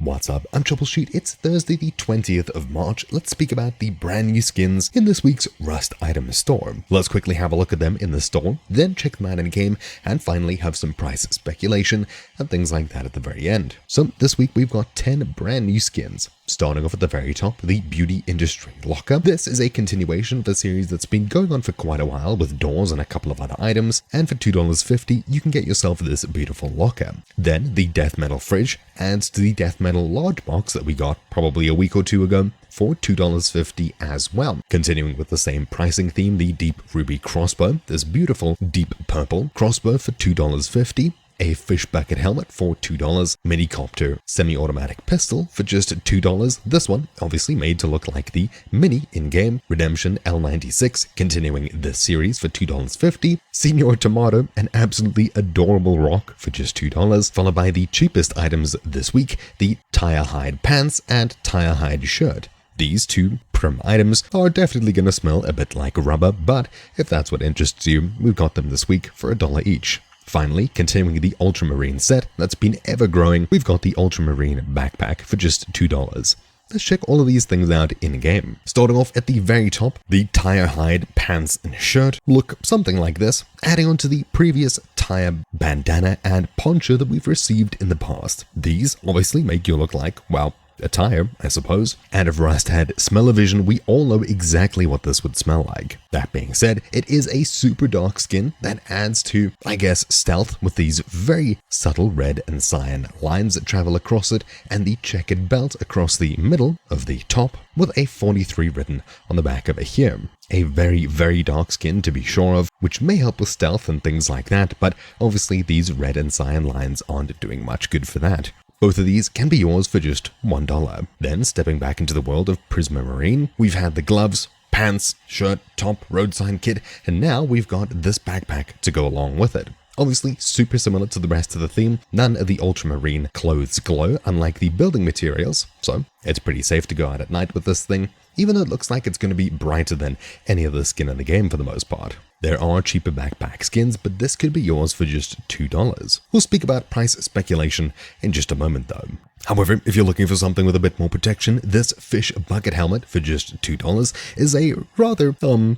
What's up? I'm Troubleshoot. It's Thursday the 20th of March. Let's speak about the brand new skins in this week's Rust item store. Let's quickly have a look at them in the store, then check them out in game, and finally have some price speculation and things like that at the very end. So this week we've got 10 brand new skins. Starting off at the very top, the Beauty Industry Locker. This is a continuation of a series that's been going on for quite a while with doors and a couple of other items, and for $2.50 you can get yourself this beautiful locker. Then the Death Metal Fridge adds to the Death Metal large box that we got probably a week or two ago for $2.50 as well. Continuing with the same pricing theme, the Deep Ruby Crossbow, this beautiful deep purple crossbow for $2.50. A fish bucket helmet for $2, mini Copter semi-automatic pistol for just $2. This one obviously made to look like the mini in-game Redemption L96, continuing this series for $2.50. Señor Tomato, an absolutely adorable rock for just $2, followed by the cheapest items this week, the tire hide pants and tire hide shirt. These two prim items are definitely going to smell a bit like rubber, but if that's what interests you, we've got them this week for $1 each. Finally, continuing the Ultramarine set that's been ever growing, we've got the Ultramarine Backpack for just $2. Let's check all of these things out in-game. Starting off at the very top, the tire hide pants and shirt look something like this, adding on to the previous tire bandana and poncho that we've received in the past. These obviously make you look like, well, a tire, I suppose. And if Rust had smell-o-vision, we all know exactly what this would smell like. That being said, it is a super dark skin that adds to, I guess, stealth with these very subtle red and cyan lines that travel across it and the checkered belt across the middle of the top with a 43 written on the back of it here. A very, very dark skin to be sure of, which may help with stealth and things like that, but obviously these red and cyan lines aren't doing much good for that. Both of these can be yours for just $1. Then, stepping back into the world of Prismarine, we've had the gloves, pants, shirt, top, road sign kit, and now we've got this backpack to go along with it. Obviously, super similar to the rest of the theme, none of the ultramarine clothes glow, unlike the building materials, so it's pretty safe to go out at night with this thing, even though it looks like it's going to be brighter than any other skin in the game for the most part. There are cheaper backpack skins, but this could be yours for just $2. We'll speak about price speculation in just a moment though. However, if you're looking for something with a bit more protection, this fish bucket helmet for just $2 is a rather,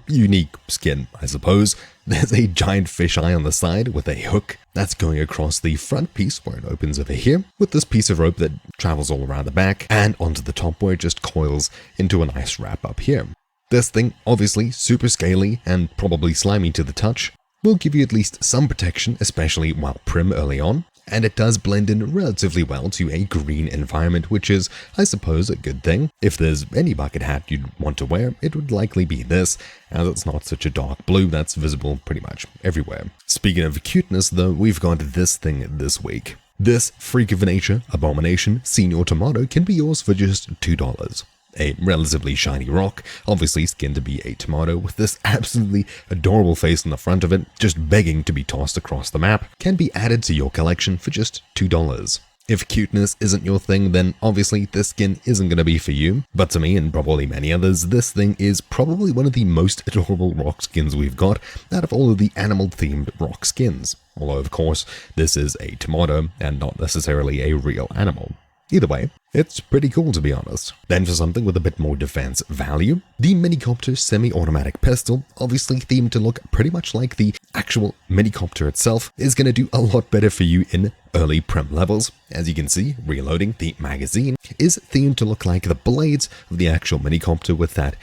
unique skin, I suppose. There's a giant fisheye on the side with a hook that's going across the front piece where it opens over here, with this piece of rope that travels all around the back and onto the top where it just coils into a nice wrap up here. This thing, obviously super scaly and probably slimy to the touch, will give you at least some protection, especially while prim early on, and it does blend in relatively well to a green environment, which is, I suppose, a good thing. If there's any bucket hat you'd want to wear, it would likely be this, as it's not such a dark blue that's visible pretty much everywhere. Speaking of cuteness though, we've got this thing this week. This freak of nature abomination, Señor Tomato, can be yours for just $2. A relatively shiny rock, obviously skinned to be a tomato with this absolutely adorable face on the front of it, just begging to be tossed across the map, can be added to your collection for just $2. If cuteness isn't your thing, then obviously this skin isn't going to be for you, but to me and probably many others, this thing is probably one of the most adorable rock skins we've got out of all of the animal-themed rock skins. Although, of course, this is a tomato and not necessarily a real animal. Either way, it's pretty cool to be honest. Then for something with a bit more defense value, the Minicopter semi-automatic pistol, obviously themed to look pretty much like the actual Minicopter itself, is going to do a lot better for you in early prim levels. As you can see, reloading the magazine is themed to look like the blades of the actual Minicopter with that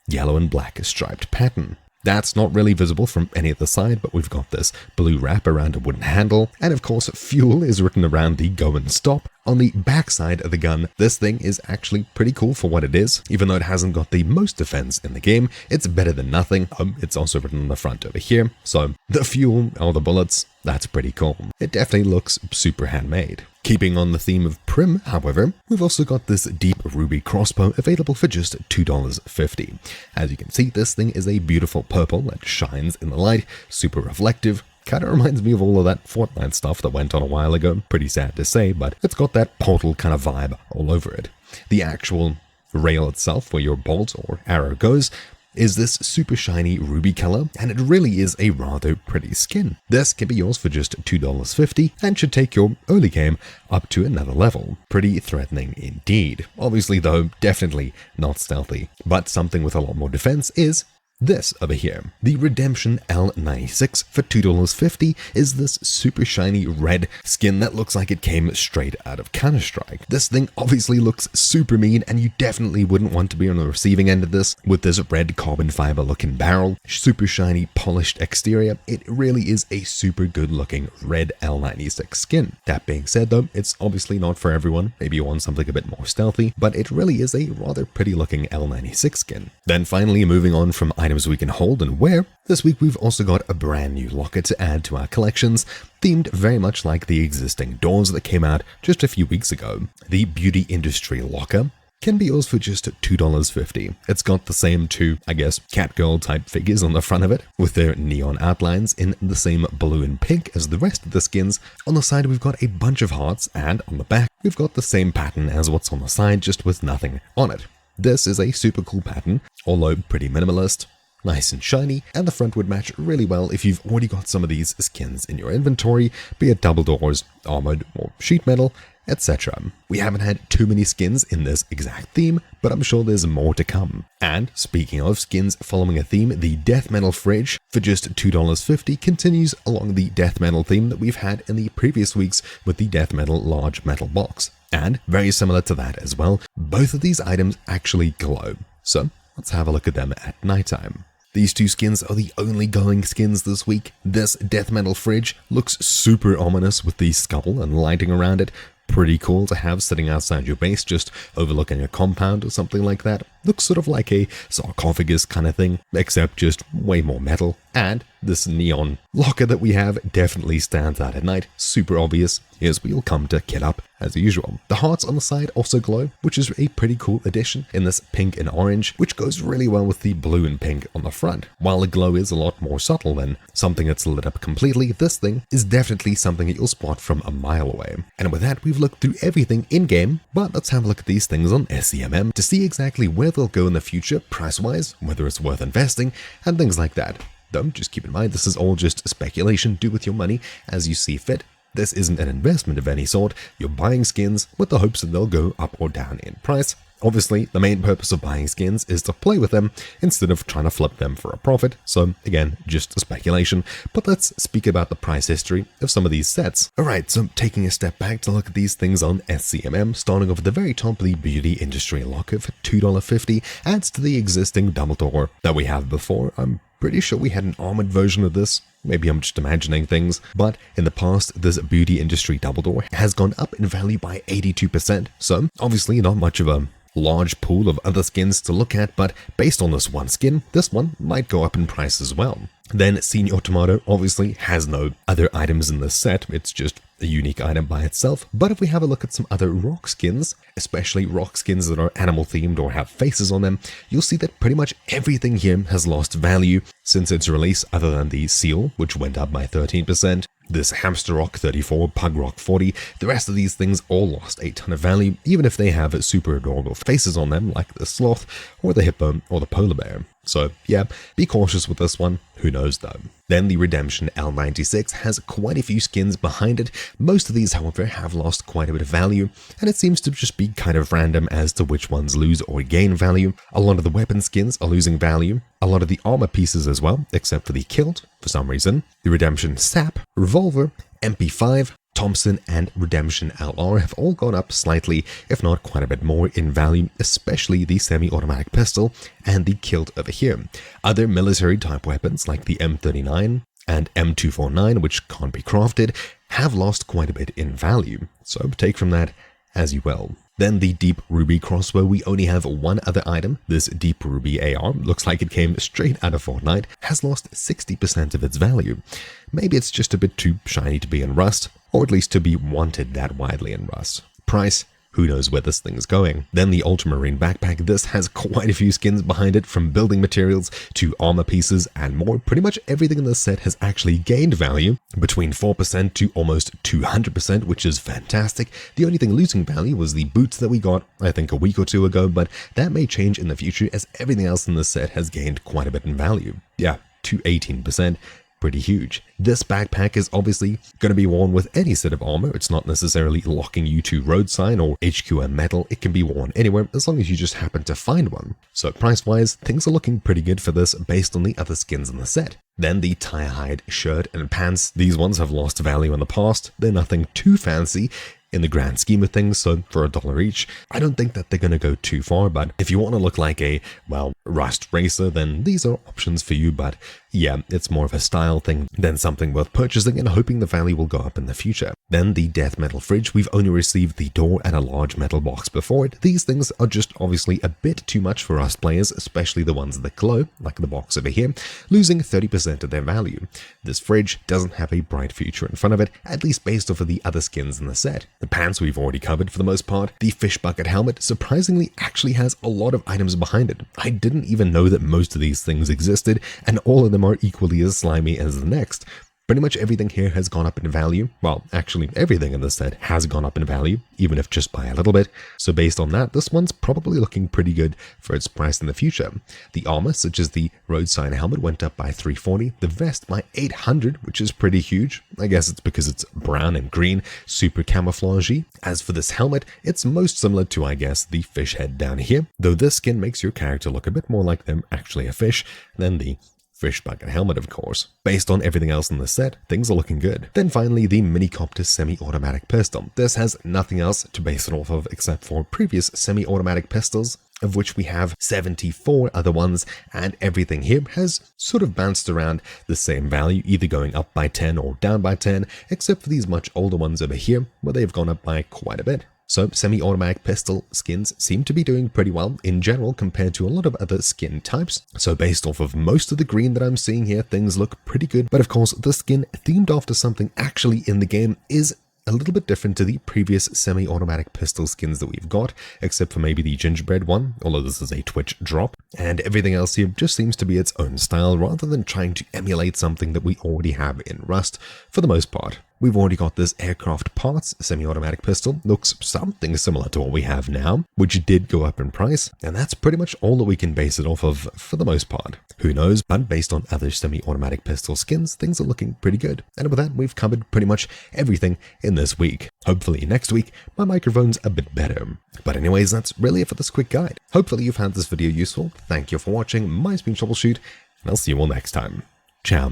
yellow and black striped pattern. That's not really visible from any other side, but we've got this blue wrap around a wooden handle, and of course fuel is written around the go and stop. On the backside of the gun, this thing is actually pretty cool for what it is. Even though it hasn't got the most defense in the game, it's better than nothing. It's also written on the front over here, so the fuel or the bullets, that's pretty cool. It definitely looks super handmade. Keeping on the theme of prim, however, we've also got this Deep Ruby Crossbow available for just $2.50. As you can see, this thing is a beautiful purple that shines in the light, super reflective. Kind of reminds me of all of that Fortnite stuff that went on a while ago. Pretty sad to say, but it's got that Portal kind of vibe all over it. The actual rail itself, where your bolt or arrow goes, is this super shiny ruby color, and it really is a rather pretty skin. This can be yours for just $2.50 and should take your early game up to another level. Pretty threatening indeed. Obviously though, definitely not stealthy, but something with a lot more defense is this over here. The Redemption L96 for $2.50 is this super shiny red skin that looks like it came straight out of Counter-Strike. This thing obviously looks super mean, and you definitely wouldn't want to be on the receiving end of this with this red carbon fiber looking barrel, super shiny polished exterior. It really is a super good looking red L96 skin. That being said though, it's obviously not for everyone. Maybe you want something a bit more stealthy, but it really is a rather pretty looking L96 skin. Then finally, moving on from items we can hold and wear, this week we've also got a brand new locker to add to our collections, themed very much like the existing doors that came out just a few weeks ago. The Beauty Industry Locker can be yours for just $2.50. It's got the same two, I guess, Catgirl type figures on the front of it, with their neon outlines in the same blue and pink as the rest of the skins. On the side we've got a bunch of hearts, and on the back we've got the same pattern as what's on the side, just with nothing on it. This is a super cool pattern, although pretty minimalist. Nice and shiny, and the front would match really well if you've already got some of these skins in your inventory, be it double doors, armored, or sheet metal, etc. We haven't had too many skins in this exact theme, but I'm sure there's more to come. And speaking of skins following a theme, the Death Metal Fridge for just $2.50 continues along the Death Metal theme that we've had in the previous weeks with the Death Metal Large Metal Box. And very similar to that as well, both of these items actually glow. So let's have a look at them at nighttime. These two skins are the only glowing skins this week. This Death Metal Fridge looks super ominous with the skull and lighting around it. Pretty cool to have sitting outside your base, just overlooking a compound or something like that. Looks sort of like a sarcophagus kind of thing, except just way more metal. And this neon locker that we have definitely stands out at night, super obvious, as we'll come to kit up as usual. The hearts on the side also glow, which is a pretty cool addition in this pink and orange, which goes really well with the blue and pink on the front. While the glow is a lot more subtle than something that's lit up completely, this thing is definitely something that you'll spot from a mile away. And with that, we've looked through everything in-game, but let's have a look at these things on SCMM to see exactly where they'll go in the future, price-wise, whether it's worth investing, and things like that. Though, just keep in mind, this is all just speculation. Do with your money as you see fit. This isn't an investment of any sort. You're buying skins with the hopes that they'll go up or down in price. Obviously, the main purpose of buying skins is to play with them instead of trying to flip them for a profit. So again, just speculation, but let's speak about the price history of some of these sets. Alright, so taking a step back to look at these things on SCMM, starting off at the very top, the Beauty Industry Locker for $2.50 adds to the existing double door that we have before. I'm pretty sure we had an armored version of this. Maybe I'm just imagining things, but in the past, this Beauty Industry double door has gone up in value by 82%. So obviously not much of a large pool of other skins to look at, but based on this one skin, this one might go up in price as well. Then Señor Tomato obviously has no other items in this set, it's just a unique item by itself. But if we have a look at some other rock skins, especially rock skins that are animal themed or have faces on them, you'll see that pretty much everything here has lost value since its release, other than the seal, which went up by 13%. This Hamster Rock 34, Pug Rock 40, the rest of these things all lost a ton of value, even if they have super adorable faces on them like the sloth or the hippo or the polar bear. So yeah, be cautious with this one, who knows though. Then the Redemption L96 has quite a few skins behind it. Most of these, however, have lost quite a bit of value, and it seems to just be kind of random as to which ones lose or gain value. A lot of the weapon skins are losing value, a lot of the armor pieces as well, except for the kilt, for some reason. The Redemption SAP, Revolver, MP5, Thompson, and Redemption LR have all gone up slightly, if not quite a bit more in value, especially the semi-automatic pistol and the kilt over here. Other military-type weapons like the M39 and M249, which can't be crafted, have lost quite a bit in value, so take from that as you will. Then the Deep Ruby Crossbow, we only have one other item. This Deep Ruby AR, looks like it came straight out of Fortnite, has lost 60% of its value. Maybe it's just a bit too shiny to be in Rust, or at least to be wanted that widely in Rust. Price, who who knows where this thing's going. Then the Ultramarine Backpack. This has quite a few skins behind it, from building materials to armor pieces and more. Pretty much everything in this set has actually gained value, between 4% to almost 200%, which is fantastic. The only thing losing value was the boots that we got, I think, a week or two ago, but that may change in the future as everything else in this set has gained quite a bit in value. Yeah, to 18%. Pretty huge. This backpack is obviously going to be worn with any set of armor. It's not necessarily locking you to road sign or HQM metal. It can be worn anywhere as long as you just happen to find one. So price-wise, things are looking pretty good for this based on the other skins in the set. Then the tire hide shirt and pants. These ones have lost value in the past. They're nothing too fancy in the grand scheme of things, so for $1 each, I don't think that they're going to go too far, but if you want to look like a, well, rust racer, then these are options for you, but yeah, it's more of a style thing than something worth purchasing and hoping the value will go up in the future. Then the death metal fridge. We've only received the door and a large metal box before it. These things are just obviously a bit too much for us players, especially the ones that glow, like the box over here, losing 30% of their value. This fridge doesn't have a bright future in front of it, at least based off of the other skins in the set. The pants we've already covered for the most part. The fish bucket helmet surprisingly actually has a lot of items behind it. I didn't even know that most of these things existed, and all of them are equally as slimy as the next. Pretty much everything here has gone up in value. Well, actually everything in this set has gone up in value, even if just by a little bit. So based on that, this one's probably looking pretty good for its price in the future. The armor, such as the road sign helmet, went up by 340, the vest by 800, which is pretty huge. I guess it's because it's brown and green, super camouflagey. As for this helmet, it's most similar to, I guess, the fish head down here, though this skin makes your character look a bit more like them actually a fish than the fish bucket helmet, of course. Based on everything else in the set, things are looking good. Then finally, the mini Copter semi-automatic pistol. This has nothing else to base it off of except for previous semi-automatic pistols, of which we have 74 other ones, and everything here has sort of bounced around the same value, either going up by 10 or down by 10, except for these much older ones over here, where they've gone up by quite a bit. So semi-automatic pistol skins seem to be doing pretty well in general compared to a lot of other skin types. So based off of most of the green that I'm seeing here, things look pretty good. But of course, the skin themed after something actually in the game is a little bit different to the previous semi-automatic pistol skins that we've got, except for maybe the gingerbread one, although this is a Twitch drop, and everything else here just seems to be its own style rather than trying to emulate something that we already have in Rust for the most part. We've already got this aircraft parts semi-automatic pistol, looks something similar to what we have now, which did go up in price, and that's pretty much all that we can base it off of for the most part. Who knows, but based on other semi-automatic pistol skins, things are looking pretty good. And with that, we've covered pretty much everything in this week. Hopefully next week, my microphone's a bit better. But anyways, that's really it for this quick guide. Hopefully you've found this video useful. Thank you for watching. My name's been Troubleshoot, and I'll see you all next time. Ciao.